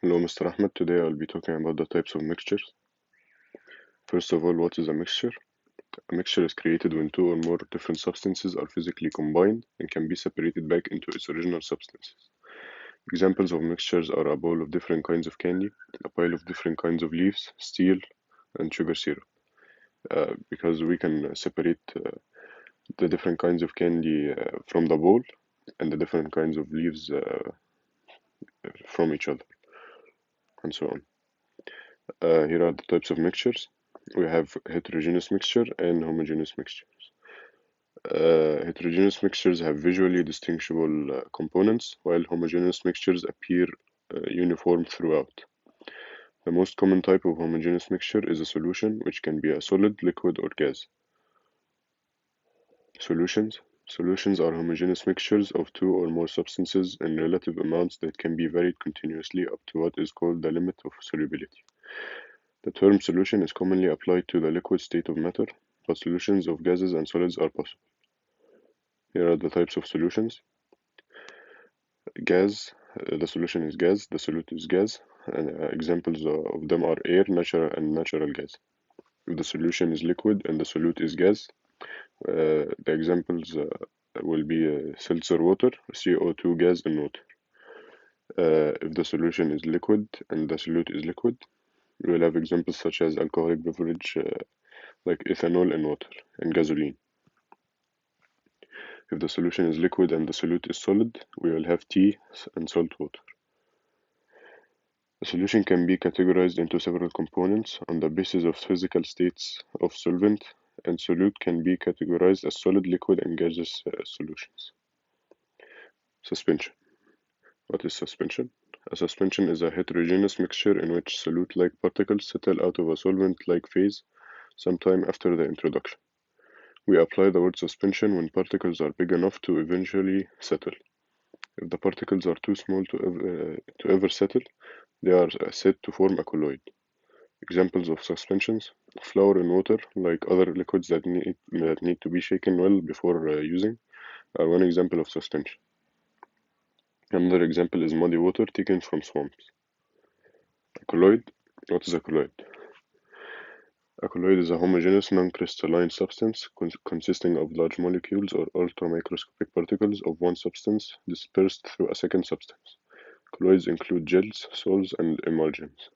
Hello, Mr. Ahmed. Today I'll be talking about the types of mixtures. First of all, what is a mixture? A mixture is created when two or more different substances are physically combined and can be separated back into its original substances. Examples of mixtures are a bowl of different kinds of candy, a pile of different kinds of leaves, steel, and sugar syrup. Because we can separate the different kinds of candy from the bowl and the different kinds of leaves from each other, and so on. Here are the types of mixtures. We have heterogeneous mixture and homogeneous mixtures. Heterogeneous mixtures have visually distinguishable components, while homogeneous mixtures appear uniform throughout. The most common type of homogeneous mixture is a solution, which can be a solid, liquid, or gas. Solutions are homogeneous mixtures of two or more substances in relative amounts that can be varied continuously up to what is called the limit of solubility. The term solution is commonly applied to the liquid state of matter, but solutions of gases and solids are possible. Here are the types of solutions. Gas, the solution is gas, the solute is gas, and examples of them are air, natural gas. If the solution is liquid and the solute is gas, the examples will be seltzer water, CO2 gas, and water. If the solution is liquid and the solute is liquid, we will have examples such as alcoholic beverage like ethanol and water, and gasoline. If the solution is liquid and the solute is solid, we will have tea and salt water. A solution can be categorized into several components on the basis of physical states of solvent, and solute can be categorized as solid, liquid, and gaseous solutions. Suspension. What is suspension? A suspension is a heterogeneous mixture in which solute-like particles settle out of a solvent-like phase sometime after the introduction. We apply the word suspension when particles are big enough to eventually settle. If the particles are too small to ever settle, they are said to form a colloid. Examples of suspensions: flour in water, like other liquids that need to be shaken well before using, are one example of suspension. Another example is muddy water taken from swamps. A colloid. What is a colloid? A colloid is a homogeneous non-crystalline substance consisting of large molecules or ultramicroscopic particles of one substance dispersed through a second substance. Colloids include gels, sols, and emulsions.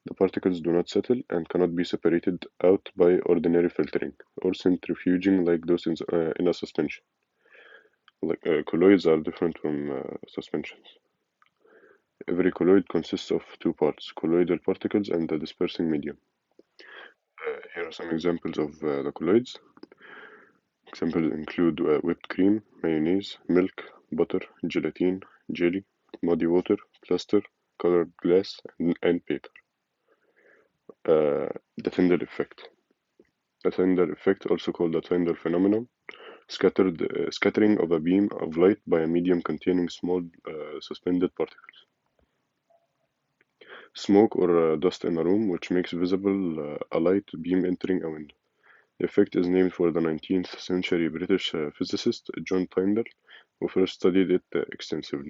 The particles do not settle and cannot be separated out by ordinary filtering or centrifuging like those in a suspension. Colloids are different from suspensions. Every colloid consists of two parts, colloidal particles and the dispersing medium. Here are some examples of the colloids. Examples include whipped cream, mayonnaise, milk, butter, gelatin, jelly, muddy water, plaster, colored glass, and paper. The Tyndall effect. The Tyndall effect, also called the Tyndall phenomenon, scattering of a beam of light by a medium containing small suspended particles. Smoke or dust in a room, which makes visible a light beam entering a window. The effect is named for the 19th century British physicist John Tyndall, who first studied it extensively.